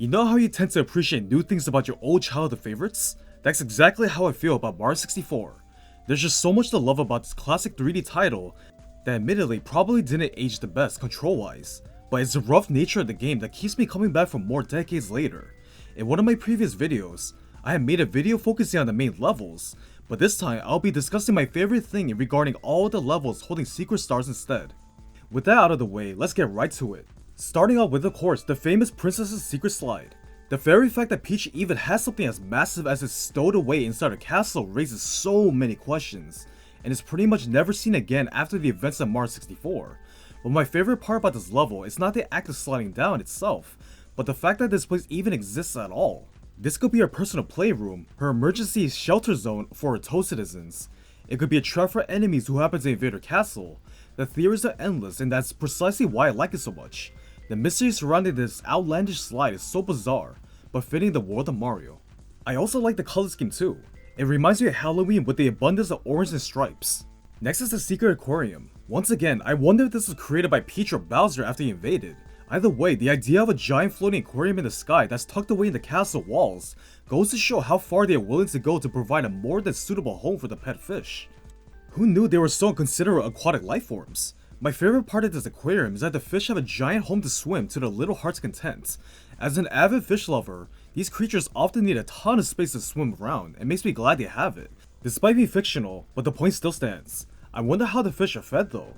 You know how you tend to appreciate new things about your old childhood favorites? That's exactly how I feel about Mario 64. There's just so much to love about this classic 3D title that admittedly probably didn't age the best control-wise, but it's the rough nature of the game that keeps me coming back for more decades later. In one of my previous videos, I had made a video focusing on the main levels, but this time I'll be discussing my favorite thing regarding all the levels holding secret stars instead. With that out of the way, let's get right to it. Starting out with, of course, the famous Princess's Secret Slide. The very fact that Peach even has something as massive as it's stowed away inside her castle raises so many questions, and is pretty much never seen again after the events of Mario 64. But my favorite part about this level is not the act of sliding down itself, but the fact that this place even exists at all. This could be her personal playroom, her emergency shelter zone for her Toad citizens. It could be a trap for enemies who happen to invade her castle. The theories are endless, and that's precisely why I like it so much. The mystery surrounding this outlandish slide is so bizarre, but fitting the world of Mario. I also like the color scheme too. It reminds me of Halloween with the abundance of orange and stripes. Next is the secret aquarium. Once again, I wonder if this was created by Peach or Bowser after he invaded. Either way, the idea of a giant floating aquarium in the sky that's tucked away in the castle walls goes to show how far they are willing to go to provide a more than suitable home for the pet fish. Who knew they were so inconsiderate aquatic life forms? My favorite part of this aquarium is that the fish have a giant home to swim to their little heart's content. As an avid fish lover, these creatures often need a ton of space to swim around, and makes me glad they have it. Despite being fictional, but the point still stands. I wonder how the fish are fed though.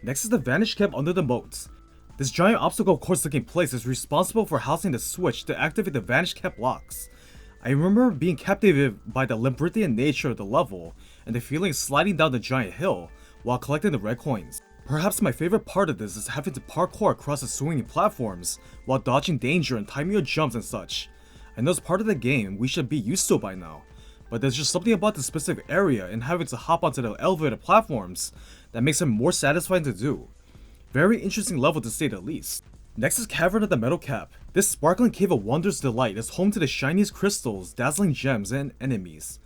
Next is the Vanish camp under the moat. This giant obstacle course looking place is responsible for housing the switch to activate the Vanish camp locks. I remember being captivated by the labyrinthian nature of the level, and the feeling of sliding down the giant hill while collecting the red coins. Perhaps my favorite part of this is having to parkour across the swinging platforms while dodging danger and timing your jumps and such. I know it's part of the game we should be used to by now, but there's just something about the specific area and having to hop onto the elevated platforms that makes it more satisfying to do. Very interesting level to say the least. Next is Cavern of the Metal Cap. This sparkling cave of wondrous delight is home to the shiniest crystals, dazzling gems, and enemies.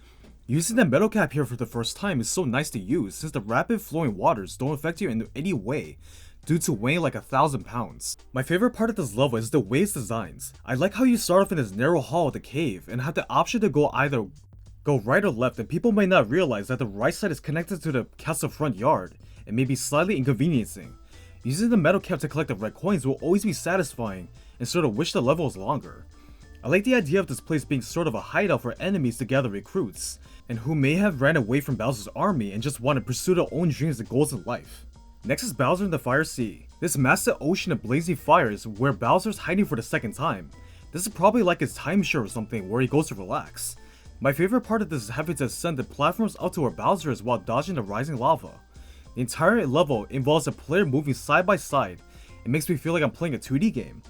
Using the metal cap here for the first time is so nice to use since the rapid flowing waters don't affect you in any way due to weighing like 1,000 pounds. My favorite part of this level is the way it's designed. I like how you start off in this narrow hall of the cave and have the option to go either right or left, and people might not realize that the right side is connected to the castle front yard and may be slightly inconveniencing. Using the metal cap to collect the red coins will always be satisfying and sort of wish the level was longer. I like the idea of this place being sort of a hideout for enemies to gather recruits, and who may have ran away from Bowser's army and just want to pursue their own dreams and goals in life. Next is Bowser in the Fire Sea. This massive ocean of blazing fire is where Bowser's hiding for the second time. This is probably like his timeshare or something where he goes to relax. My favorite part of this is having to ascend the platforms up to where Bowser is while dodging the rising lava. The entire level involves a player moving side by side. It makes me feel like I'm playing a 2D game.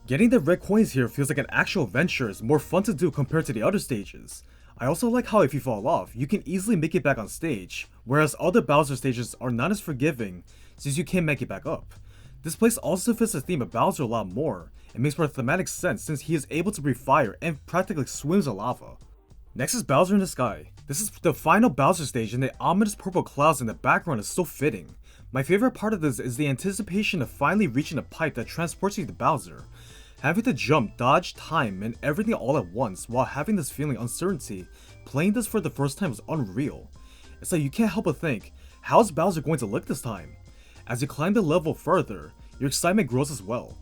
Getting the red coins here feels like an actual adventure is more fun to do compared to the other stages. I also like how if you fall off, you can easily make it back on stage, whereas other Bowser stages are not as forgiving since you can't make it back up. This place also fits the theme of Bowser a lot more, and makes more thematic sense since he is able to breathe fire and practically swims in lava. Next is Bowser in the Sky. This is the final Bowser stage, and the ominous purple clouds in the background is so fitting. My favorite part of this is the anticipation of finally reaching a pipe that transports you to Bowser. Having to jump, dodge, time, and everything all at once while having this feeling of uncertainty, playing this for the first time is unreal. It's like you can't help but think, how's Bowser going to look this time? As you climb the level further, your excitement grows as well.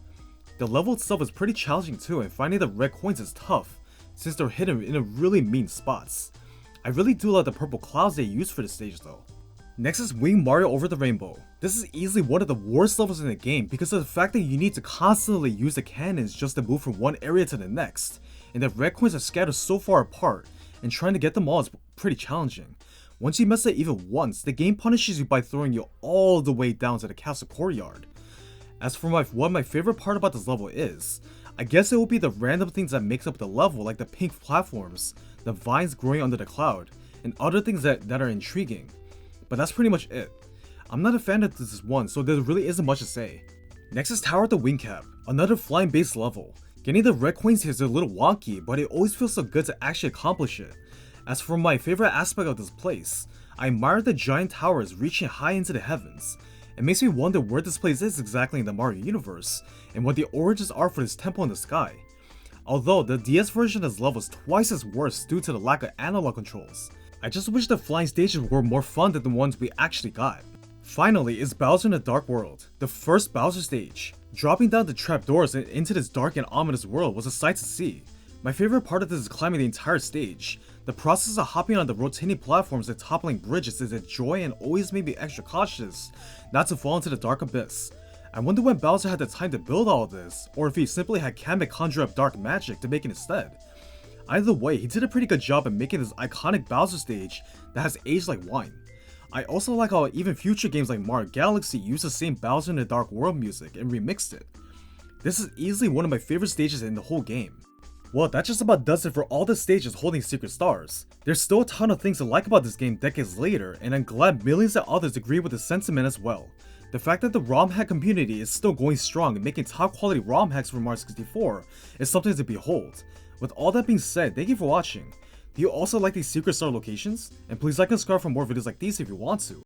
The level itself is pretty challenging too, and finding the red coins is tough, since they're hidden in a really mean spots. I really do love the purple clouds they use for this stage though. Next is Wing Mario Over the Rainbow. This is easily one of the worst levels in the game because of the fact that you need to constantly use the cannons just to move from one area to the next, and the red coins are scattered so far apart, and trying to get them all is pretty challenging. Once you mess it even once, the game punishes you by throwing you all the way down to the castle courtyard. As for what my favorite part about this level is, I guess it will be the random things that makes up the level, like the pink platforms, the vines growing under the cloud, and other things that are intriguing. But that's pretty much it. I'm not a fan of this one, so there really isn't much to say. Next is Tower of the Wing Cap, another flying based level. Getting the red coins here is a little wonky, but it always feels so good to actually accomplish it. As for my favorite aspect of this place, I admire the giant towers reaching high into the heavens. It makes me wonder where this place is exactly in the Mario universe, and what the origins are for this temple in the sky. although the DS version as love was twice as worse due to the lack of analog controls. I just wish the flying stages were more fun than the ones we actually got. Finally is Bowser in the Dark World, the first Bowser stage. Dropping down the trapdoors into this dark and ominous world was a sight to see. My favorite part of this is climbing the entire stage. The process of hopping on the rotating platforms and toppling bridges is a joy and always made me extra cautious not to fall into the dark abyss. I wonder when Bowser had the time to build all of this, or if he simply had Kamek conjure up dark magic to make it instead. Either way, he did a pretty good job at making this iconic Bowser stage that has aged like wine. I also like how even future games like Mario Galaxy use the same Bowser in the Dark World music and remixed it. This is easily one of my favorite stages in the whole game. Well, that just about does it for all the stages holding secret stars. There's still a ton of things to like about this game decades later, and I'm glad millions of others agree with the sentiment as well. The fact that the ROM hack community is still going strong and making top quality ROM hacks for Mario 64 is something to behold. With all that being said, thank you for watching. Do you also like these secret star locations? And please like and subscribe for more videos like these if you want to.